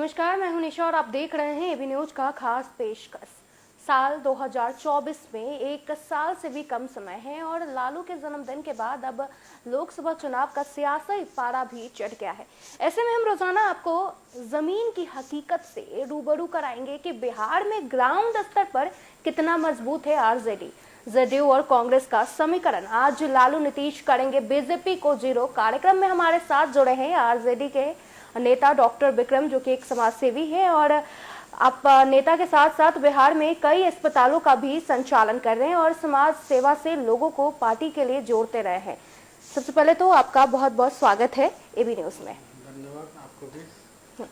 नमस्कार, मैं हूं निशा और आप देख रहे हैं एबी न्यूज का खास पेशकश। साल 2024 में एक साल से भी कम समय है और लालू के जन्मदिन के बाद अब लोकसभा चुनाव का सियासी पारा भी चढ़ गया है। ऐसे में हम रोजाना आपको जमीन की हकीकत से रूबरू कराएंगे कि बिहार में ग्राउंड स्तर पर कितना मजबूत है आरजेडी, जदयू और कांग्रेस का समीकरण। आज लालू नीतीश करेंगे बीजेपी को जीरो। कार्यक्रम में हमारे साथ जुड़े हैं आरजेडी के नेता डॉक्टर विक्रम, जो कि एक समाज सेवी है और आप नेता के साथ साथ बिहार में कई अस्पतालों का भी संचालन कर रहे हैं और समाज सेवा से लोगों को पार्टी के लिए जोड़ते रहे हैं। सबसे पहले तो आपका बहुत बहुत स्वागत है एबी न्यूज में। धन्यवाद आपको भी।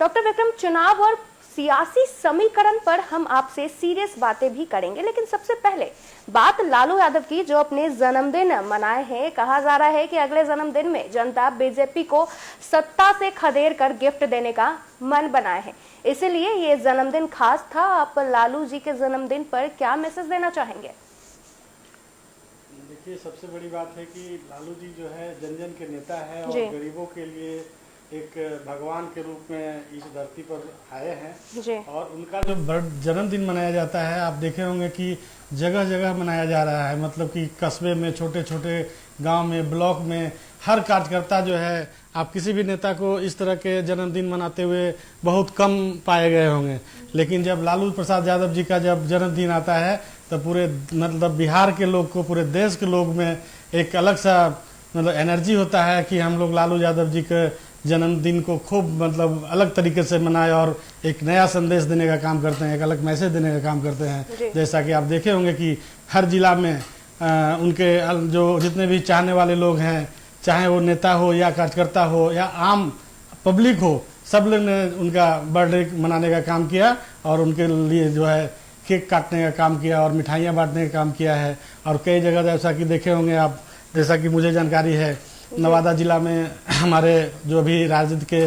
डॉक्टर विक्रम, चुनाव और सियासी समीकरण पर हम आपसे सीरियस बातें भी करेंगे, लेकिन सबसे पहले बात लालू यादव की, जो अपने जन्मदिन मनाए हैं। कहा जा रहा है कि अगले जन्मदिन में जनता बीजेपी को सत्ता से खदेड़ कर गिफ्ट देने का मन बनाए हैं, इसीलिए ये जन्मदिन खास था। आप लालू जी के जन्मदिन पर क्या मैसेज देना चाहेंगे? देखिए, सबसे बड़ी बात है कि लालू जी जो है जन जन के नेता है और गरीबों के लिए एक भगवान के रूप में इस धरती पर आए हैं और उनका जो जन्मदिन मनाया जाता है, आप देखे होंगे कि जगह जगह मनाया जा रहा है। मतलब कि कस्बे में, छोटे छोटे गांव में, ब्लॉक में, हर कार्यकर्ता जो है, आप किसी भी नेता को इस तरह के जन्मदिन मनाते हुए बहुत कम पाए गए होंगे। लेकिन जब लालू प्रसाद यादव जी का जब जन्मदिन आता है तो पूरे मतलब बिहार के लोग को, पूरे देश के लोग में एक अलग सा मतलब एनर्जी होता है कि हम लोग लालू यादव जी के जन्मदिन को खूब मतलब अलग तरीके से मनाए और एक नया संदेश देने का काम करते हैं, एक अलग मैसेज देने का काम करते हैं। जैसा कि आप देखे होंगे कि हर जिला में उनके जो जितने भी चाहने वाले लोग हैं, चाहे वो नेता हो या कार्यकर्ता हो या आम पब्लिक हो, सब लोग ने उनका बर्थडे मनाने का काम किया और उनके लिए जो है केक काटने का काम किया और मिठाइयाँ बांटने का काम किया है। और कई जगह जैसा कि देखे होंगे आप, जैसा कि मुझे जानकारी है, नवादा जिला में हमारे जो भी राजद के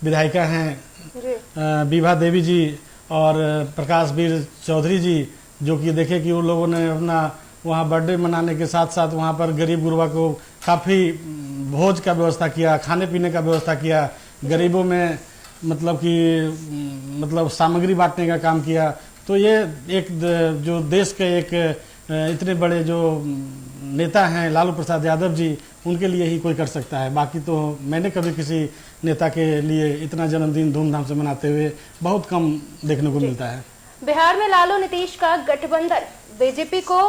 विधायिका हैं विभा देवी जी और प्रकाश वीर चौधरी जी, जो कि देखे कि उन लोगों ने अपना वहाँ बर्थडे मनाने के साथ साथ वहाँ पर गरीब गुरबा को काफ़ी भोज का व्यवस्था किया, खाने पीने का व्यवस्था किया, गरीबों में मतलब कि मतलब सामग्री बांटने का काम किया। तो ये एक जो देश के एक इतने बड़े जो नेता हैं लालू प्रसाद यादव जी, उनके लिए ही कोई कर सकता है। बाकी तो मैंने कभी किसी नेता के लिए इतना जन्मदिन धूमधाम से मनाते हुए बहुत कम देखने को मिलता है। बिहार में लालू नीतीश का गठबंधन बीजेपी को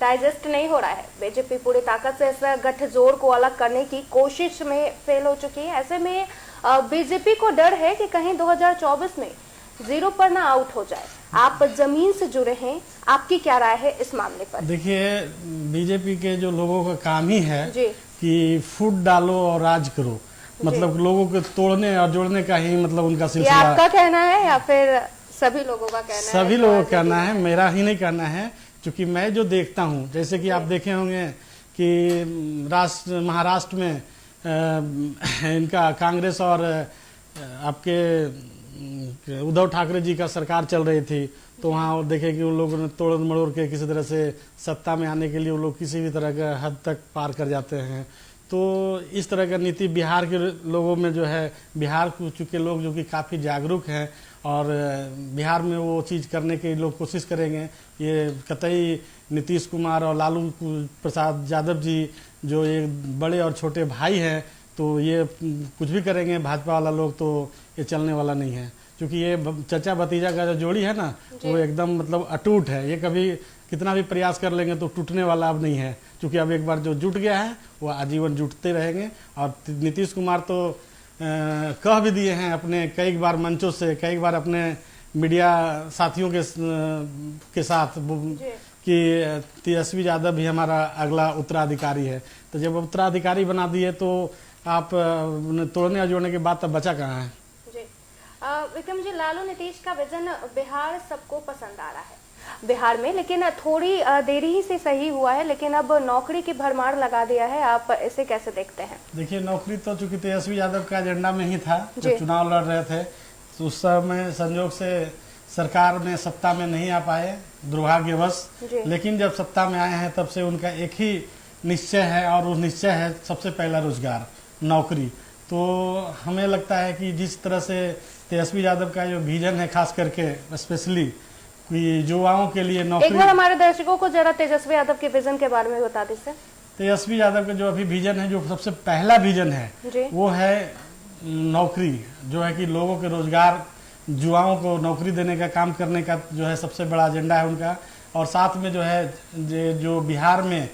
डाइजेस्ट नहीं हो रहा है। बीजेपी पूरी ताकत से इस गठजोड़ को अलग करने की कोशिश में फेल हो चुकी है। ऐसे में बीजेपी को डर है कि कहीं 2024 में जीरो पर ना आउट हो जाए। आप जमीन से जुड़े हैं, आपकी क्या राय है इस मामले पर? देखिए, बीजेपी के जो लोगों का काम ही है कि फूट डालो और राज करो, मतलब लोगों को तोड़ने और जोड़ने का ही मतलब उनका सिलसिला। ये आपका कहना है या फिर सभी लोगों का कहना है? सभी लोगों का कहना है, मेरा ही नहीं कहना है। क्योंकि मैं जो देखता हूँ, जैसे कि आप देखे होंगे कि महाराष्ट्र में इनका कांग्रेस और आपके उद्धव ठाकरे जी का सरकार चल रही थी, तो वहाँ देखे कि उन लोगों ने तोड़ मड़ोड़ के किसी तरह से सत्ता में आने के लिए वो लोग किसी भी तरह का हद तक पार कर जाते हैं। तो इस तरह का नीति बिहार के लोगों में जो है, बिहार के चूँकि लोग जो कि काफ़ी जागरूक हैं और बिहार में वो चीज़ करने की लोग कोशिश करेंगे। ये कतई नीतीश कुमार और लालू प्रसाद यादव जी जो एक बड़े और छोटे भाई हैं, तो ये कुछ भी करेंगे भाजपा वाला लोग, तो ये चलने वाला नहीं है। क्योंकि ये चचा भतीजा का जो जोड़ी है ना, वो एकदम मतलब अटूट है। ये कभी कितना भी प्रयास कर लेंगे तो टूटने वाला अब नहीं है। क्योंकि अब एक बार जो जुट गया है वो आजीवन जुटते रहेंगे। और नीतीश कुमार तो कह भी दिए हैं अपने कई बार मंचों से, कई बार अपने मीडिया साथियों के साथ कि तेजस्वी यादव भी हमारा अगला उत्तराधिकारी है। तो जब उत्तराधिकारी बना दिए तो आप तोड़ने और जोड़ने के बाद तब बचा कहाँ है? विक्रम जी, लालू नीतीश का विजन बिहार सबको पसंद आ रहा है बिहार में, लेकिन थोड़ी देरी ही से सही हुआ है, लेकिन अब नौकरी की भरमार लगा दिया है। आप इसे कैसे देखते हैं? देखिए, नौकरी तो चूंकि तेजस्वी यादव का एजेंडा में ही था जब चुनाव लड़ रहे थे, तो उस समय संयोग से सरकार में सत्ता में नहीं आ पाए, दुर्भाग्यवश। लेकिन जब सत्ता में आए हैं तब से उनका एक ही निश्चय है और वो निश्चय है सबसे पहला रोजगार, नौकरी। तो हमें लगता है कि जिस तरह से तेजस्वी यादव का जो विजन है, खास करके स्पेशली कि युवाओं के लिए एक नौकरी। बार हमारे दर्शकों को जरा तेजस्वी यादव के विजन के बारे में बता दीजिए। तेजस्वी यादव का जो अभी विजन है, जो सबसे पहला विजन है वो है नौकरी, जो है कि लोगों के रोजगार, युवाओं को नौकरी देने का काम करने का जो है सबसे बड़ा एजेंडा है उनका। और साथ में जो है जो बिहार में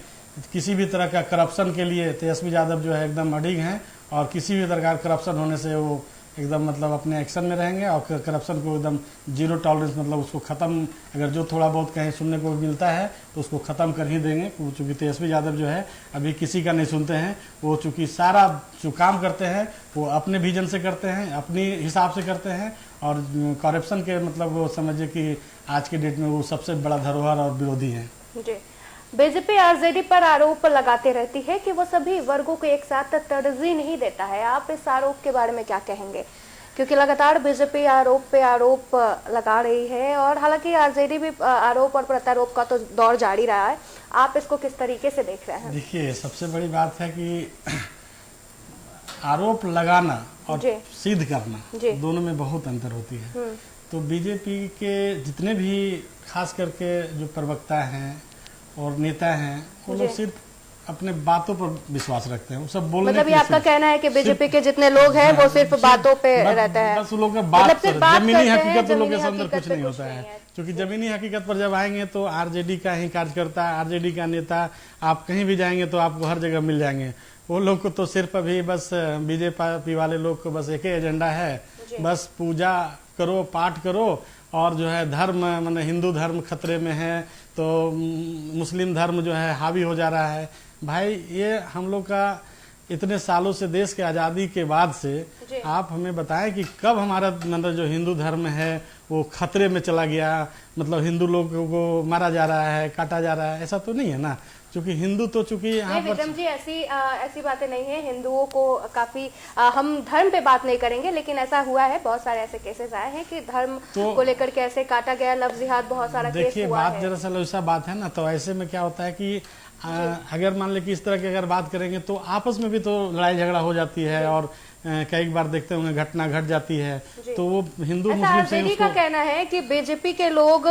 किसी भी तरह का करप्शन के लिए तेजस्वी यादव जो है एकदम अडिग हैं, और किसी भी तरह का करप्शन होने से वो एकदम मतलब अपने एक्शन में रहेंगे और करप्शन को एकदम जीरो टॉलरेंस, मतलब उसको ख़त्म, अगर जो थोड़ा बहुत कहीं सुनने को मिलता है तो उसको ख़त्म कर ही देंगे। चूँकि तेजस्वी यादव जो है अभी किसी का नहीं सुनते हैं, वो चूँकि सारा जो काम करते हैं वो अपने विजन से करते हैं, अपनी हिसाब से करते हैं, और करप्शन के मतलब वो समझिए कि आज के डेट में वो सबसे बड़ा धरोहर और विरोधी हैं। जी, बीजेपी आरजेडी पर आरोप लगाते रहती है कि वो सभी वर्गों को एक साथ तरजीह नहीं देता है। आप इस आरोप के बारे में क्या कहेंगे? क्योंकि लगातार बीजेपी आरोप पे आरोप लगा रही है, और हालांकि आरजेडी भी आरोप और प्रत्यारोप का तो दौर जारी रहा है। आप इसको किस तरीके से देख रहे हैं? देखिए, सबसे बड़ी बात है कि आरोप लगाना और सिद्ध करना, दोनों में बहुत अंतर होती है। तो बीजेपी के जितने भी खास करके जो प्रवक्ता हैं और नेता हैं, वो लोग सिर्फ अपने बातों पर विश्वास रखते हैं, वो सब बोलने। मतलब ये आपका कहना है कि बीजेपी के जितने लोग हैं वो सिर्फ बातों पे रहता है, बस लोग बात, जमीनी हकीकत लोगों के अंदर कुछ नहीं होता है। क्योंकि जमीनी हकीकत पर जब आएंगे तो आरजेडी का ही कार्यकर्ता, आरजेडी का नेता, आप कहीं भी जाएंगे तो आपको हर जगह मिल जाएंगे। वो लोग को तो सिर्फ अभी बस बीजेपी वाले लोग को बस एक ही एजेंडा है, बस पूजा करो, पाठ करो, और जो है धर्म, माने हिंदू धर्म खतरे में है तो मुस्लिम धर्म जो है हावी हो जा रहा है। भाई, ये हम लोग का इतने सालों से, देश के आज़ादी के बाद से आप हमें बताएं कि कब हमारा मतलब जो हिंदू धर्म है वो खतरे में चला गया, मतलब हिंदू लोगों को मारा जा रहा है, काटा जा रहा है, ऐसा तो नहीं है ना। क्योंकि हिंदू तो चूंकि यहाँ पर विक्रम जी ऐसी बातें नहीं है। हिंदुओं को काफी हम धर्म पे बात नहीं करेंगे, लेकिन ऐसा हुआ है, बहुत सारे ऐसे केसेस आए हैं कि धर्म को लेकर के ऐसे काटा गया, लफ्ज जिहाद, बहुत सारा केस हुआ है। देखिए, बात दरअसल ऐसा बात है ना, तो ऐसे में क्या होता है कि अगर मान ले कि इस तरह की अगर बात करेंगे तो आपस में भी तो लड़ाई झगड़ा हो जाती है, और कई बार देखते होंगे घटना घट जाती है। तो वो हिंदू मुस्लिम से का कहना है कि बीजेपी के लोग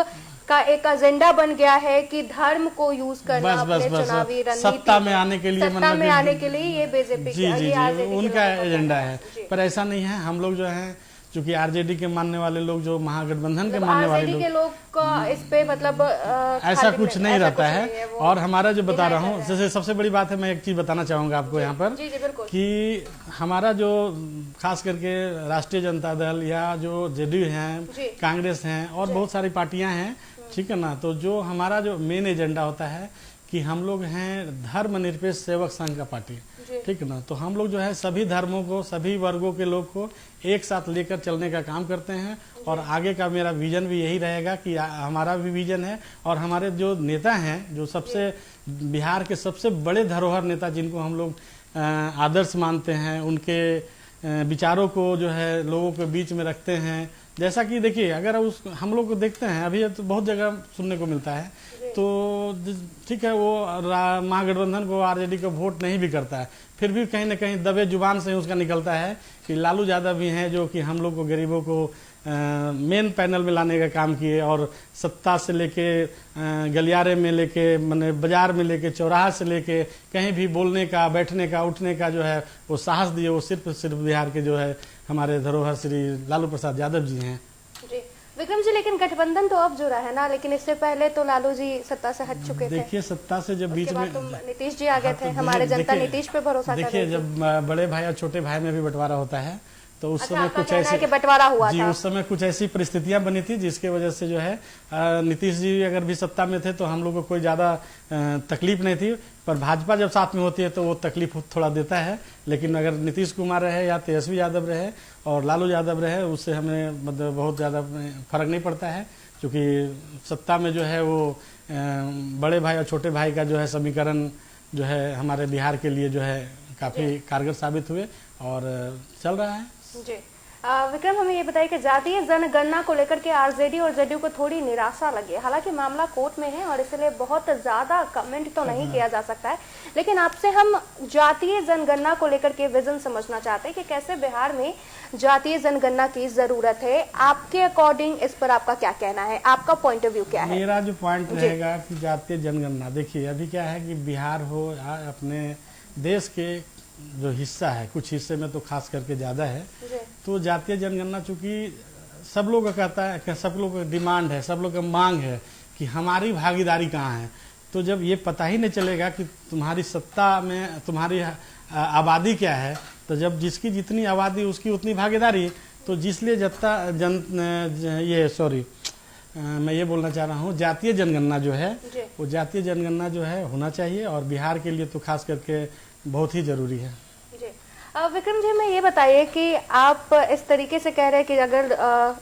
का एक एजेंडा बन गया है कि धर्म को यूज करना अपने चुनावी रणनीति, सत्ता में आने के लिए, ये बीजेपी जी उनका एजेंडा है। पर ऐसा नहीं है। हम लोग जो है, चूंकि आरजेडी के मानने वाले लोग, जो महागठबंधन के मानने वाले लोग, को इस पे मतलब ऐसा कुछ नहीं रहता है। और हमारा जो बता रहा हूँ, जैसे सबसे बड़ी बात है, मैं एक चीज बताना चाहूंगा आपको यहाँ पर कि हमारा जो खास करके राष्ट्रीय जनता दल या जो जेडीयू है, कांग्रेस है, और बहुत सारी पार्टियां हैं, ठीक है ना। तो जो हमारा जो मेन एजेंडा होता है कि हम लोग हैं धर्मनिरपेक्ष सेवक संघ का पार्टी, ठीक है ना। तो हम लोग जो है सभी धर्मों को, सभी वर्गों के लोग को एक साथ लेकर चलने का काम करते हैं। और आगे का मेरा विजन भी यही रहेगा कि हमारा भी विजन है, और हमारे जो नेता हैं, जो सबसे बिहार के सबसे बड़े धरोहर नेता, जिनको हम लोग आदर्श मानते हैं, उनके विचारों को जो है लोगों के बीच में रखते हैं। जैसा कि देखिए, अगर उस हम लोग को देखते हैं, अभी तो बहुत जगह सुनने को मिलता है, तो ठीक है, वो महागठबंधन को, आरजेडी को वोट नहीं भी करता है, फिर भी कहीं ना कहीं दबे जुबान से उसका निकलता है कि लालू यादव भी हैं जो कि हम लोग को, गरीबों को मेन पैनल में लाने का काम किए, और सत्ता से लेके गलियारे में लेके, माने बाजार में लेके, चौराहा से लेके कहीं भी बोलने का, बैठने का, उठने का जो है वो साहस दिए, वो सिर्फ बिहार के जो है हमारे धरोहर श्री लालू प्रसाद यादव जी हैं। जी विक्रम जी, लेकिन गठबंधन तो अब जुड़ा है ना, लेकिन इससे पहले तो लालू जी सत्ता से हट चुके थे। देखिए, सत्ता से जब बीच में तो नीतीश जी आ गए थे, हमारे जनता नीतीश पे भरोसा कर रही थी। देखिए, जब बड़े भाई और छोटे भाई में भी बंटवारा होता है, तो उस समय कुछ ऐसे बंटवारा हुआ जी था। उस समय कुछ ऐसी परिस्थितियां बनी थी जिसके वजह से जो है नीतीश जी अगर भी सत्ता में थे तो हम लोग को कोई ज्यादा तकलीफ नहीं थी। पर भाजपा जब साथ में होती है तो वो तकलीफ थोड़ा देता है। लेकिन अगर नीतीश कुमार रहे या तेजस्वी यादव रहे और लालू यादव रहे, उससे हमें मतलब बहुत ज्यादा फर्क नहीं पड़ता है, क्योंकि सत्ता में जो है वो बड़े भाई और छोटे भाई का जो है समीकरण जो है हमारे बिहार के लिए जो है काफी कारगर साबित हुए और चल रहा है। जी विक्रम, हमें ये बताइए कि जातीय जनगणना को लेकर के आरजेडी और जेडीयू को थोड़ी निराशा लगी है। हालांकि मामला कोर्ट में है और इसलिए बहुत ज्यादा कमेंट तो नहीं किया जा सकता है, लेकिन आपसे हम जातीय जनगणना को लेकर के विजन समझना चाहते हैं कि कैसे बिहार में जातीय जनगणना की जरूरत है। आपके अकॉर्डिंग इस पर आपका क्या कहना है, आपका पॉइंट ऑफ व्यू क्या है? मेरा जो पॉइंट रहेगा कि जातीय जनगणना, देखिए अभी क्या है कि बिहार हो अपने देश के जो हिस्सा है, कुछ हिस्से में तो खास करके ज़्यादा है, तो जातीय जनगणना चूंकि सब लोग का कहता है कि सब लोग का डिमांड है, सब लोग का मांग है कि हमारी भागीदारी कहाँ है। तो जब ये पता ही नहीं चलेगा कि तुम्हारी सत्ता में तुम्हारी आबादी क्या है, तो जब जिसकी जितनी आबादी उसकी उतनी भागीदारी, तो जिसलिए मैं ये बोलना चाह रहा हूँ, जातीय जनगणना जो है वो जातीय जनगणना जो है होना चाहिए, और बिहार के लिए तो खास करके बहुत ही जरूरी है। जी विक्रम जी, मैं ये बताइए कि आप इस तरीके से कह रहे हैं कि अगर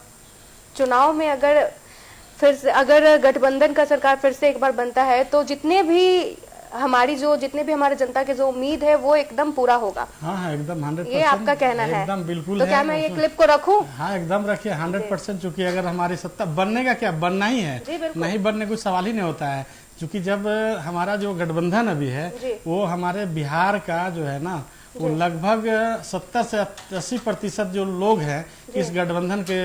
चुनाव में अगर गठबंधन का सरकार फिर से एक बार बनता है तो जितने भी हमारे जनता की जो उम्मीद है वो एकदम पूरा होगा। हाँ, एकदम 100%। ये आपका कहना है? एकदम बिल्कुल। तो क्या मैं ये क्लिप को रखूं? हाँ, एकदम रखिए 100%। चूंकि अगर हमारी सत्ता बनने का क्या, बनना ही है, नहीं बनने कुछ सवाल ही नहीं होता है। क्योंकि जब हमारा जो गठबंधन अभी है वो हमारे बिहार का जो है ना, वो लगभग 70 से 80% जो लोग हैं इस गठबंधन के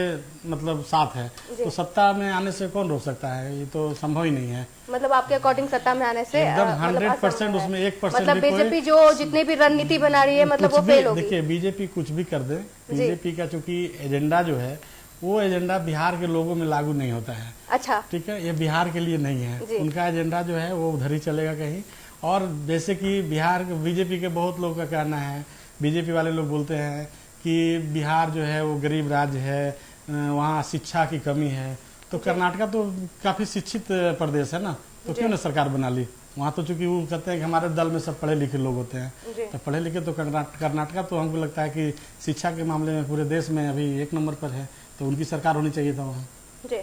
मतलब साथ है, तो सत्ता में आने से कौन रोक सकता है? ये तो संभव ही नहीं है। मतलब आपके अकॉर्डिंग सत्ता में आने से एकदम 100%, उसमें 1% मतलब बीजेपी जो जितनी भी रणनीति बना रही है मतलब वो फेल होगी। देखिए बीजेपी कुछ भी कर दे, बीजेपी का चूंकि एजेंडा जो है वो एजेंडा बिहार के लोगों में लागू नहीं होता है। अच्छा, ठीक है, ये बिहार के लिए नहीं है। उनका एजेंडा जो है वो उधर ही चलेगा कहीं। और जैसे कि बिहार बीजेपी के बहुत लोगों का कहना है, बीजेपी वाले लोग बोलते हैं कि बिहार जो है वो गरीब राज्य है, वहाँ शिक्षा की कमी है। तो कर्नाटका तो काफी शिक्षित प्रदेश है ना, तो क्यों ना सरकार बना ली? वहाँ तो चूंकि वो कहते हैं कि हमारे दल में सब पढ़े लिखे लोग होते हैं, तो पढ़े लिखे तो कर्नाटका तो हमको लगता है कि शिक्षा के मामले में पूरे देश में अभी 1 नंबर पर है, तो उनकी सरकार होनी चाहिए था वहाँ। जी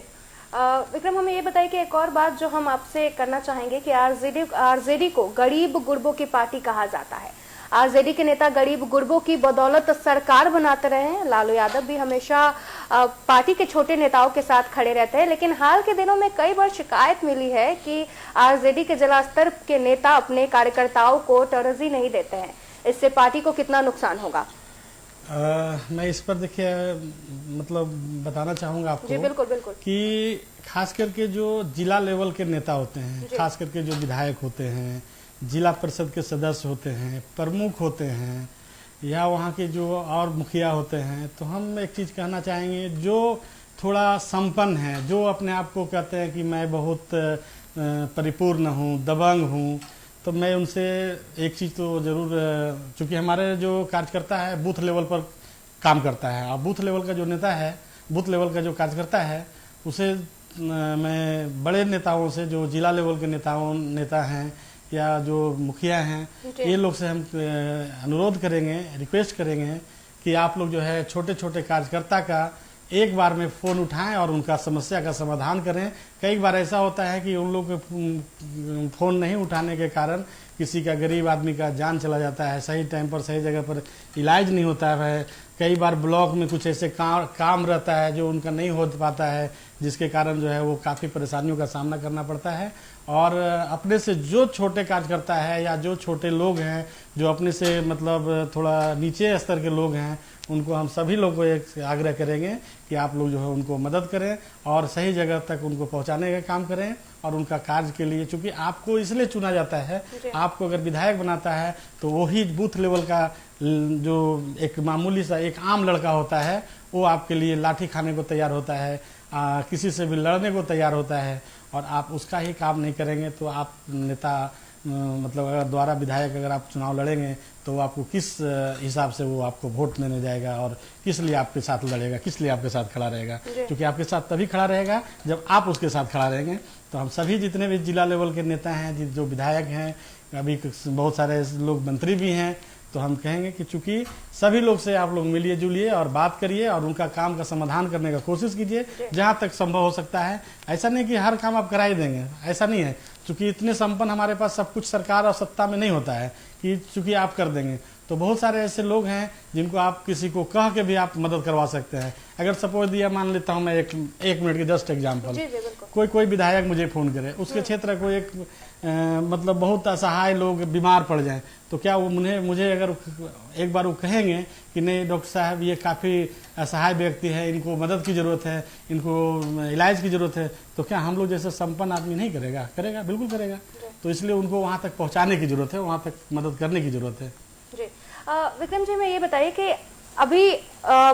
विक्रम, हमें ये बताइए कि एक और बात जो हम आपसे करना चाहेंगे कि आरजेडी को गरीब गुरबों की पार्टी कहा जाता है। आरजेडी के नेता गरीब गुरबों की बदौलत सरकार बनाते रहे हैं। लालू यादव भी हमेशा पार्टी के छोटे नेताओं के साथ खड़े रहते हैं, लेकिन हाल के दिनों में कई बार शिकायत मिली है कि आरजेडी के जिला स्तर के नेता अपने कार्यकर्ताओं को तरजीह नहीं देते हैं। इससे पार्टी को कितना नुकसान होगा? मैं इस पर देखिए मतलब बताना चाहूंगा आपको। जी बिल्कुल बिल्कुल। कि खास करके जो जिला लेवल के नेता होते हैं, खास करके जो विधायक होते हैं, जिला परिषद के सदस्य होते हैं, प्रमुख होते हैं, या वहाँ के जो और मुखिया होते हैं, तो हम एक चीज़ कहना चाहेंगे, जो थोड़ा संपन्न है, जो अपने आप को कहते हैं कि मैं बहुत परिपूर्ण हूँ, दबंग हूँ, तो मैं उनसे एक चीज़ तो ज़रूर, चूँकि हमारे जो कार्यकर्ता है बूथ लेवल पर काम करता है, और बूथ लेवल का जो नेता है, बूथ लेवल का जो कार्यकर्ता है, उसे मैं बड़े नेताओं से, जो जिला लेवल के नेता हैं या जो मुखिया हैं, ये लोग से हम अनुरोध करेंगे, रिक्वेस्ट करेंगे कि आप लोग जो है छोटे छोटे कार्यकर्ता का एक बार में फ़ोन उठाएं और उनका समस्या का समाधान करें। कई बार ऐसा होता है कि उन लोग के फ़ोन नहीं उठाने के कारण किसी का, गरीब आदमी का जान चला जाता है, सही टाइम पर सही जगह पर इलाज नहीं होता है। कई बार ब्लॉक में कुछ ऐसे काम रहता है जो उनका नहीं हो पाता है, जिसके कारण जो है वो काफ़ी परेशानियों का सामना करना पड़ता है। और अपने से जो छोटे कार्यकर्ता है या जो छोटे लोग हैं, जो अपने से मतलब थोड़ा नीचे स्तर के लोग हैं, उनको हम सभी लोग को एक आग्रह करेंगे कि आप लोग जो है उनको मदद करें और सही जगह तक उनको पहुंचाने का काम करें। और उनका कार्य के लिए, चूंकि आपको इसलिए चुना जाता है, आपको अगर विधायक बनाता है तो वही बूथ लेवल का जो एक मामूली सा एक आम लड़का होता है, वो आपके लिए लाठी खाने को तैयार होता है, किसी से भी लड़ने को तैयार होता है, और आप उसका ही काम नहीं करेंगे तो आप नेता मतलब अगर द्वारा विधायक अगर आप चुनाव लड़ेंगे तो वो आपको किस हिसाब से वो आपको वोट देने जाएगा और किस लिए आपके साथ लड़ेगा, किस लिए आपके साथ खड़ा रहेगा? क्योंकि आपके साथ तभी खड़ा रहेगा जब आप उसके साथ खड़ा रहेंगे। तो हम सभी जितने भी जिला लेवल के नेता हैं, जो विधायक हैं, अभी बहुत सारे लोग मंत्री भी हैं, तो हम कहेंगे कि चूंकि सभी लोग से आप लोग मिलिए जुलिए और बात करिए और उनका काम का समाधान करने का कोशिश कीजिए जहां तक संभव हो सकता है। ऐसा नहीं कि हर काम आप करा ही देंगे, ऐसा नहीं है, क्योंकि इतने संपन्न हमारे पास सब कुछ सरकार और सत्ता में नहीं होता है कि चूंकि आप कर देंगे। तो बहुत सारे ऐसे लोग हैं जिनको आप किसी को कह के भी आप मदद करवा सकते हैं। अगर सपोज दिया, मान लेता हूँ मैं एक मिनट की जस्ट एग्जांपल, कोई विधायक मुझे फोन करे, उसके क्षेत्र को मतलब बहुत असहाय लोग बीमार पड़ जाएं, तो क्या वो मुझे अगर एक बार वो कहेंगे कि नहीं डॉक्टर साहब ये काफ़ी असहाय व्यक्ति है, इनको मदद की ज़रूरत है, इनको इलाज की ज़रूरत है, तो क्या हम लोग जैसे संपन्न आदमी नहीं करेगा? करेगा, बिल्कुल करेगा। तो इसलिए उनको वहाँ तक पहुँचाने की ज़रूरत है, वहाँ तक मदद करने की ज़रूरत है। जी विक्रम जी, मैं ये बताइए कि अभी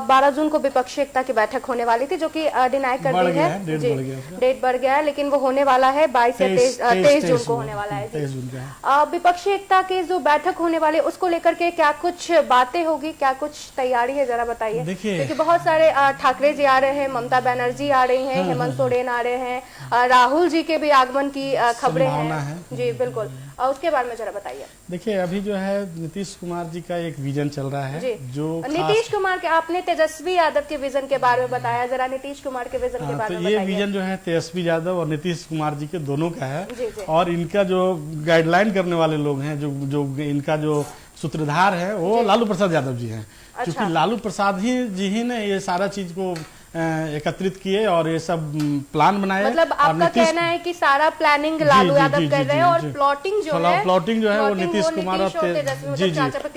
12 जून को विपक्षी एकता की बैठक होने वाली थी, जो कि डिनाई कर दी है, डेट बढ़ गया है, लेकिन वो होने वाला है 22 या 23 जून को होने वाला है। 23 जून का विपक्षी एकता की जो बैठक होने वाली है उसको लेकर के क्या कुछ बातें होगी, क्या कुछ तैयारी है, जरा बताइए। देखिए, क्योंकि बहुत सारे ठाकरे जी आ रहे हैं, ममता बनर्जी आ रही हैं, हेमंत सोरेन आ रहे हैं, राहुल जी के भी आगमन की खबरें हैं। जी बिल्कुल, उसके बारे में जरा बताइए। देखिए, अभी जो है नीतीश कुमार जी का एक विजन चल रहा है, जो नीतीश कुमार के, आपने तेजस्वी यादव के विजन के बारे में बताया, जरा नीतीश कुमार के विजन के बारे में बताइए। ये विजन जो है तेजस्वी यादव और नीतीश कुमार जी के दोनों का है। और इनका जो गाइडलाइन करने वाले लोग हैं, जो इनका जो सूत्रधार है, वो लालू प्रसाद यादव जी हैं। क्योंकि लालू प्रसाद जी ही ने ये सारा चीज को एकत्रित किए और ये सब प्लान बनाए। मतलब आपका कहना है कि सारा प्लानिंग लालू यादव कर रहे हैं और प्लॉटिंग जो है वो नीतीश कुमार और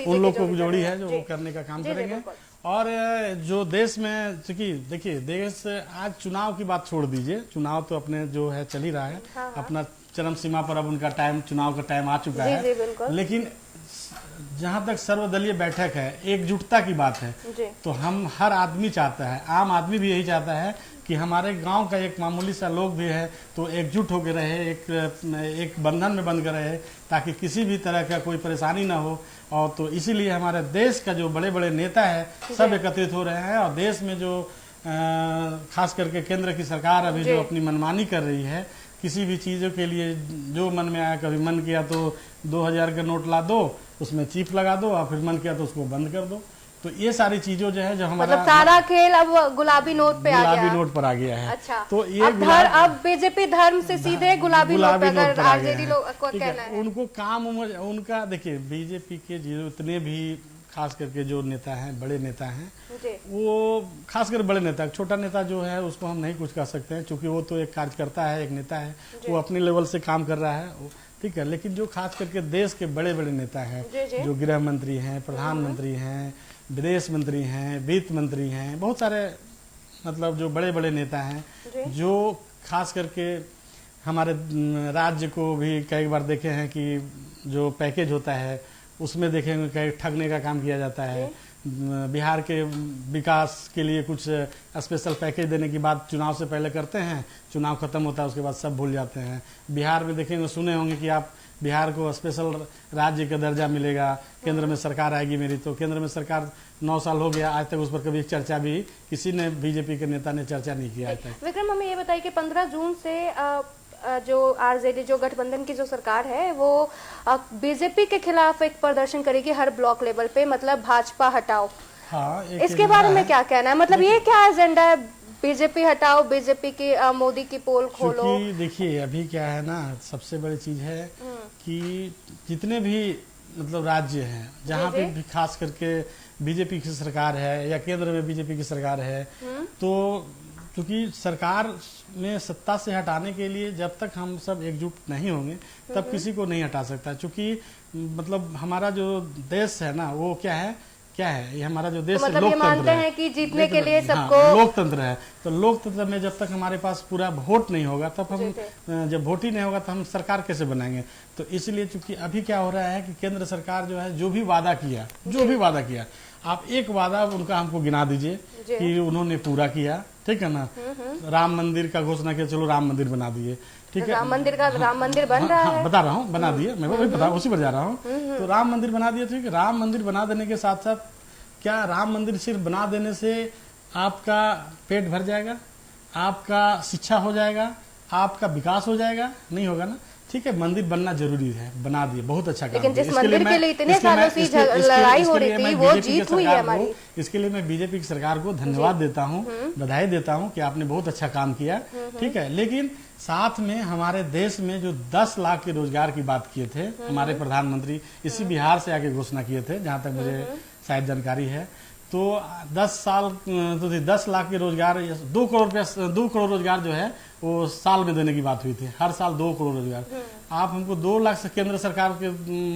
उन लोग को जोड़ी है, जो वो करने का काम करेंगे। और जो देश में, चूंकि देखिए देश आज चुनाव की बात छोड़ दीजिए, चुनाव तो अपने जो है चल ही रहा है, अपना चरम सीमा पर अब उनका टाइम, चुनाव का टाइम आ चुका है। लेकिन जहां तक सर्वदलीय बैठक है, एकजुटता की बात है, तो हम हर आदमी चाहता है, आम आदमी भी यही चाहता है कि हमारे गांव का एक मामूली सा लोग भी है तो एकजुट होकर रहे, एक बंधन में बंध कर रहे, ताकि किसी भी तरह का कोई परेशानी ना हो। और तो इसीलिए हमारे देश का जो बड़े बड़े नेता है सब एकत्रित हो रहे हैं। और देश में जो खास करके केंद्र की सरकार अभी जो अपनी मनमानी कर रही है, किसी भी चीज़ों के लिए जो मन में आया, कभी मन किया तो 2000 का नोट ला दो, उसमें चिप लगा दो, और फिर मन किया तो उसको बंद कर दो। तो ये सारी चीजों जो है, जो हमारा मतलब सारा खेल अब गुलाबी नोट पे आ गया, गुलाबी नोट पर आ गया है। अच्छा, तो ये अब बीजेपी धर्म से सीधे गुलाबी नोट पे अगर आरजेडी लोग को कहना है, उनको काम उनका, देखिए बीजेपी के जितने भी खास करके जो नेता हैं, बड़े नेता हैं, वो खासकर बड़े नेता, छोटा नेता जो है उसको हम नहीं कुछ कह सकते हैं, क्योंकि वो तो एक कार्यकर्ता है, एक नेता है, वो अपने लेवल से काम कर रहा है, ठीक है। लेकिन जो खास करके देश के बड़े बड़े नेता हैं, जो गृह मंत्री हैं, प्रधानमंत्री हैं, विदेश मंत्री हैं, वित्त मंत्री हैं, बहुत सारे मतलब जो बड़े बड़े नेता हैं, जो खास करके हमारे राज्य को भी कई बार देखे हैं कि जो पैकेज होता है उसमें देखेंगे कई ठगने का काम किया जाता है। बिहार के विकास के लिए कुछ स्पेशल पैकेज देने की बात चुनाव से पहले करते हैं, चुनाव खत्म होता है उसके बाद सब भूल जाते हैं। बिहार में देखेंगे, सुने होंगे कि आप बिहार को स्पेशल राज्य का दर्जा मिलेगा, केंद्र में सरकार आएगी मेरी, तो केंद्र में सरकार 9 साल हो गया, आज तक उस पर कभी चर्चा भी किसी ने, बीजेपी के नेता ने चर्चा नहीं किया आज तक। विक्रम, हमें ये बताइए कि 15 जून से जो आरजेडी, जो गठबंधन की जो सरकार है, वो बीजेपी के खिलाफ एक प्रदर्शन करेगी हर ब्लॉक लेवल पे, मतलब भाजपा हटाओ। हाँ, इसके बारे में क्या कहना है? मतलब ये क्या एजेंडा है, बीजेपी हटाओ, बीजेपी की मोदी की पोल खोलो? देखिए अभी क्या है ना, सबसे बड़ी चीज है कि जितने भी मतलब राज्य हैं जहाँ पे भी खास करके बीजेपी की सरकार है या केंद्र में बीजेपी की सरकार है, तो क्योंकि सरकार में सत्ता से हटाने के लिए जब तक हम सब एकजुट नहीं होंगे तब किसी को नहीं हटा सकता। क्योंकि मतलब हमारा जो देश है ना, वो क्या है ये हमारा जो देश तो मतलब लोकतंत्र मानते हैं कि जीतने के लिए सबको, लोकतंत्र है। तो लोकतंत्र में जब तक हमारे पास पूरा वोट नहीं होगा, तब हम, जब वोट ही नहीं होगा तो हम सरकार कैसे बनाएंगे? तो इसलिए चूंकि अभी क्या हो रहा है कि केंद्र सरकार जो है जो भी वादा किया, आप एक वादा उनका हमको गिना दीजिए कि उन्होंने पूरा किया, ठीक है ना। राम मंदिर का घोषणा किया, चलो राम मंदिर बना दिए, ठीक है। राम मंदिर बन रहा है, बता रहा हूँ, बना दिए, मैं वही बता, उसी पर जा रहा हूँ। तो राम मंदिर बना दिए, ठीक है। राम मंदिर बना देने के साथ साथ क्या राम मंदिर सिर्फ बना देने से आपका पेट भर जाएगा, आपका शिक्षा हो जाएगा, आपका विकास हो जाएगा? नहीं होगा ना, ठीक है। मंदिर बनना जरूरी है, बना दिए, बहुत अच्छा काम। लेकिन जिस मंदिर के लिए इतने सालों से लड़ाई हो रही थी, वो जीत हुई है हमारी। इसके लिए मैं बीजेपी की सरकार को धन्यवाद देता हूँ, बधाई देता हूँ कि आपने बहुत अच्छा काम किया, ठीक है। लेकिन साथ में हमारे देश में जो 10 लाख के रोजगार की बात किए थे हमारे प्रधानमंत्री, इसी बिहार से आके घोषणा किए थे, जहां तक मुझे शायद जानकारी है। तो 10 लाख के रोजगार, 2 करोड़ रोजगार जो है वो साल में देने की बात हुई थी। हर साल 2 करोड़ रोजगार। आप हमको 2 लाख से केंद्र सरकार के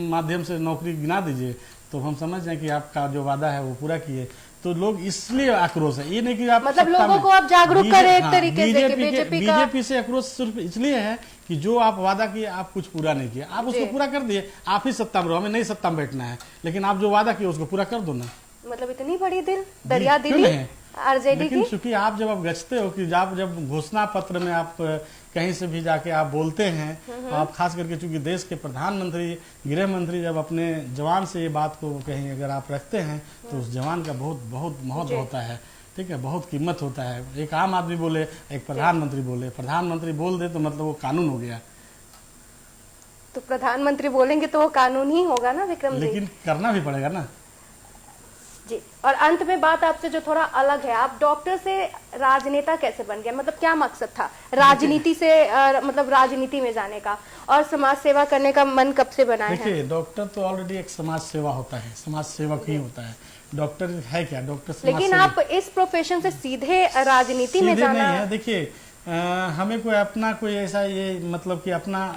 माध्यम से नौकरी गिना दीजिए, तो हम समझ जाए कि आपका जो वादा है वो पूरा किए। तो लोग इसलिए आक्रोश है, ये नहीं कि आप मतलब लोगों को आप जागरूक करें एक तरीके से कि बीजेपी से आक्रोश सिर्फ इसलिए है कि जो आप वादा किए आप कुछ पूरा नहीं किया, आप उसको पूरा कर दिए। आप ही सत्ता में रहो, हमें नहीं सत्ता में बैठना है, लेकिन आप जो वादा किए उसको पूरा कर दो ना। मतलब इतनी बड़ी दरिया दिली आरजेडी की। क्योंकि आप जब गजते हो कि आप जब घोषणा पत्र में आप कहीं से भी जाके आप बोलते हैं, आप खास करके चूंकि देश के प्रधानमंत्री, गृह मंत्री जब अपने जवान से ये बात को कहीं अगर आप रखते हैं तो उस जवान का बहुत बहुत महत्व होता है। ठीक है, बहुत कीमत होता है। एक आम आदमी बोले, एक प्रधानमंत्री बोले, प्रधानमंत्री बोल दे तो मतलब वो कानून हो गया। तो प्रधानमंत्री बोलेंगे तो वो कानून ही होगा ना विक्रम जी। लेकिन करना भी पड़ेगा ना जी। और अंत में बात आपसे जो थोड़ा अलग है, आप डॉक्टर से राजनेता कैसे बन गए? मतलब क्या मकसद था राजनीति से, मतलब राजनीति में जाने का, और समाज सेवा करने का मन कब से बना है? देखिए, डॉक्टर तो ऑलरेडी एक समाज सेवा होता है, समाज सेवक ही होता है। डॉक्टर है क्या? डॉक्टर समाज लेकिन आप इस प्रोफेशन से सीधे राजनीति में जाना नहीं है। देखिए, हमें कोई अपना कोई ऐसा ये मतलब कि अपना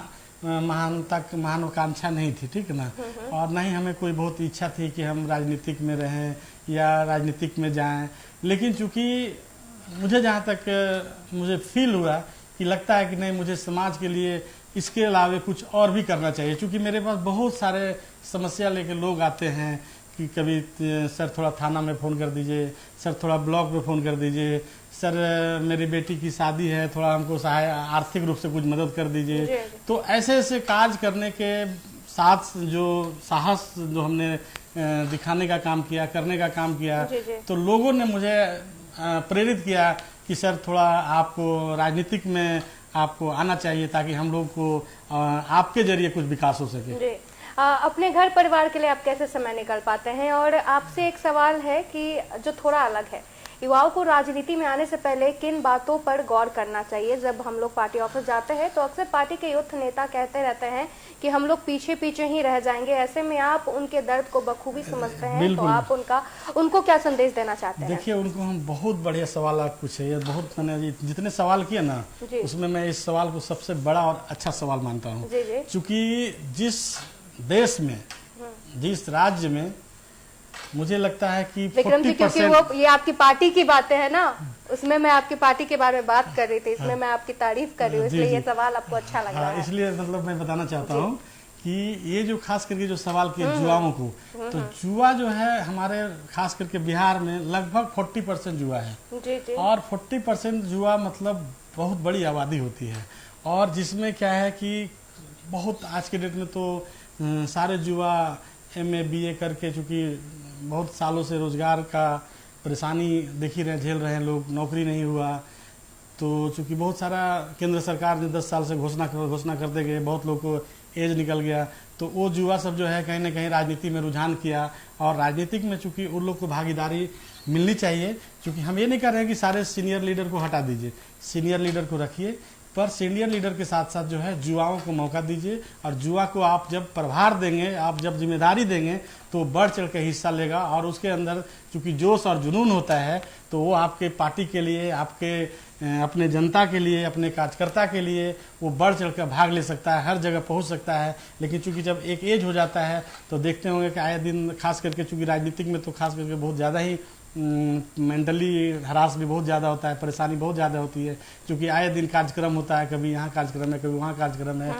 महानवाकांक्षा नहीं थी, ठीक है ना। और नहीं हमें कोई बहुत इच्छा थी कि हम राजनीतिक में रहें या राजनीतिक में जाएं। लेकिन चूंकि मुझे जहाँ तक मुझे फील हुआ कि लगता है कि नहीं, मुझे समाज के लिए इसके अलावा कुछ और भी करना चाहिए। चूंकि मेरे पास बहुत सारे समस्या लेके लोग आते हैं कि कभी सर थोड़ा थाना में फ़ोन कर दीजिए, सर थोड़ा ब्लॉक में फ़ोन कर दीजिए, सर मेरी बेटी की शादी है, थोड़ा हमको आर्थिक रूप से कुछ मदद कर दीजिए। तो ऐसे ऐसे कार्य करने के साथ जो साहस जो हमने दिखाने का काम किया, करने का काम किया, तो लोगों ने मुझे प्रेरित किया कि सर थोड़ा आपको राजनीतिक में आपको आना चाहिए, ताकि हम लोग को आपके जरिए कुछ विकास हो सके। अपने घर परिवार के लिए आप कैसे समय निकाल पाते हैं? और आपसे एक सवाल है कि जो थोड़ा अलग है, युवाओं को राजनीति में आने से पहले किन बातों पर गौर करना चाहिए? जब हम लोग पार्टी ऑफिस जाते हैं तो अक्सर पार्टी के यूथ नेता कहते रहते हैं कि हम लोग पीछे पीछे ही रह जाएंगे। ऐसे में आप उनके दर्द को बखूबी समझते हैं, तो आप उनको क्या संदेश देना चाहते हैं? देखिए, उनको हम बहुत बढ़िया सवाल आप पूछे, बहुत मैंने जितने सवाल किए ना, उसमें मैं इस सवाल को सबसे बड़ा और अच्छा सवाल मानता हूँ। चूंकि जिस देश में, जिस राज्य में मुझे लगता है कि विक्रम जी, क्योंकि वो ये आपकी पार्टी की बातें है ना, उसमें मैं आपकी पार्टी के बारे में बात कर रही थी, इसमें मैं आपकी तारीफ कर रही हूँ, इसलिए ये सवाल आपको अच्छा लग रहा है। इसलिए मतलब मैं बताना चाहता हूँ कि ये जो खास करके जो सवाल किया जुआओं को, तो जुआ जो है हमारे खास करके बिहार में लगभग 40% जुआ है। और 40% जुआ मतलब बहुत बड़ी आबादी होती है। और जिसमें क्या है कि बहुत आज के डेट में तो सारे जुआ MA BA करके, चूँकि बहुत सालों से रोजगार का परेशानी देख ही रहे, झेल रहे हैं लोग, नौकरी नहीं हुआ। तो चूँकि बहुत सारा केंद्र सरकार ने 10 साल से घोषणा करते गए, बहुत लोग को एज निकल गया, तो वो जुआ सब जो है कहीं ना कहीं राजनीति में रुझान किया। और राजनीतिक में चूँकि उन लोग को भागीदारी मिलनी चाहिए, क्योंकि हम ये नहीं कर रहे हैं कि सारे सीनियर लीडर को हटा दीजिए, सीनियर लीडर को रखिए, पर सीनियर लीडर के साथ साथ जो है जुआओं को मौका दीजिए। और जुआ को आप जब प्रभार देंगे, आप जब जिम्मेदारी देंगे, तो बढ़ चढ़ के हिस्सा लेगा। और उसके अंदर चूंकि जोश और जुनून होता है, तो वो आपके पार्टी के लिए, आपके अपने जनता के लिए, अपने कार्यकर्ता के लिए वो बढ़ चढ़ कर भाग ले सकता है, हर जगह पहुंच सकता है। लेकिन चूंकि जब एक एज हो जाता है, तो देखते होंगे कि आए दिन खास करके चूंकि राजनीतिक में तो खास करके बहुत ज़्यादा ही मेंटली हरास भी बहुत ज़्यादा होता है, परेशानी बहुत ज़्यादा होती है। क्योंकि आए दिन कार्यक्रम होता है, कभी यहाँ कार्यक्रम है, कभी वहाँ कार्यक्रम है,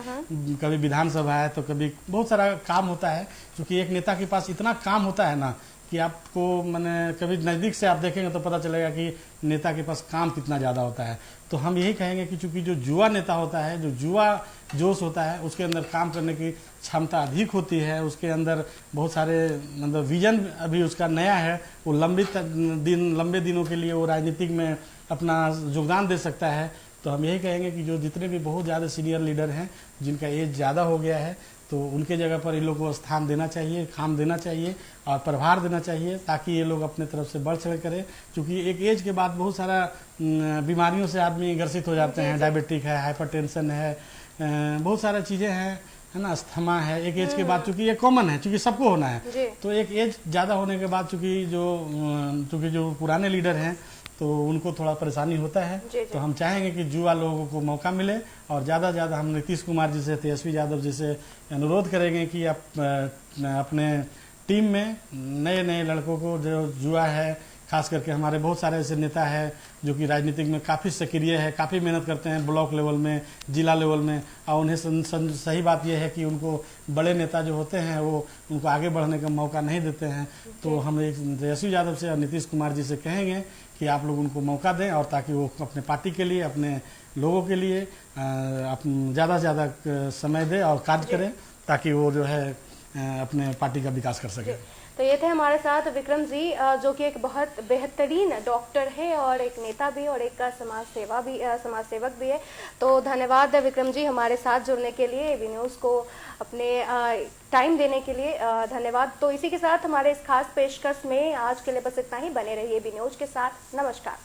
कभी विधानसभा है, तो कभी बहुत सारा काम होता है। क्योंकि एक नेता के पास इतना काम होता है ना कि आपको मैंने कभी नज़दीक से आप देखेंगे तो पता चलेगा कि नेता के पास काम कितना ज़्यादा होता है। तो हम यही कहेंगे कि चूंकि जो जुआ नेता होता है, जो जुआ जोश होता है, उसके अंदर काम करने की क्षमता अधिक होती है, उसके अंदर बहुत सारे मतलब विजन अभी उसका नया है, वो लंबे दिनों के लिए वो राजनीतिक में अपना योगदान दे सकता है। तो हम यही कहेंगे कि जो जितने भी बहुत ज़्यादा सीनियर लीडर हैं, जिनका एज ज़्यादा हो गया है, तो उनके जगह पर इन लोग को स्थान देना चाहिए, काम देना चाहिए और प्रभार देना चाहिए, ताकि ये लोग अपने तरफ से बढ़ चढ़ करें। क्योंकि एक एज के बाद बहुत सारा बीमारियों से आदमी ग्रसित हो जाते हैं। डायबिटिक है, हाइपरटेंशन है, बहुत सारा चीज़ें हैं, है ना, अस्थमा है। एक एज के बाद, चूंकि ये कॉमन है, चूंकि सबको होना है, तो एक एज ज़्यादा होने के बाद चूंकि जो पुराने लीडर हैं तो उनको थोड़ा परेशानी होता है। तो हम चाहेंगे कि युवा लोगों को मौका मिले और ज़्यादा से ज़्यादा हम नीतीश कुमार जी से, तेजस्वी यादव जी से अनुरोध करेंगे कि आप अपने टीम में नए नए लड़कों को, जो युवा है, खास करके हमारे बहुत सारे ऐसे नेता हैं जो कि राजनीतिक में काफ़ी सक्रिय है, काफ़ी मेहनत करते हैं ब्लॉक लेवल में, जिला लेवल में, और उन्हें सही बात यह है कि उनको बड़े नेता जो होते हैं वो उनको आगे बढ़ने का मौका नहीं देते हैं। तो हम एक तेजस्वी यादव से और नीतीश कुमार जी से कहेंगे कि आप लोग उनको मौका दें, और ताकि वो अपने पार्टी के लिए, अपने लोगों के लिए ज़्यादा से ज़्यादा समय दें और कार्य करें, ताकि वो जो है अपने पार्टी का विकास कर सके। तो ये थे हमारे साथ विक्रम जी, जो कि एक बहुत बेहतरीन डॉक्टर है और एक नेता भी और एक समाज सेवक भी है। तो धन्यवाद विक्रम जी हमारे साथ जुड़ने के लिए, एबी न्यूज़ को अपने टाइम देने के लिए धन्यवाद। तो इसी के साथ हमारे इस खास पेशकश में आज के लिए बस इतना ही। बने रहिए एबी न्यूज़ के साथ। नमस्कार।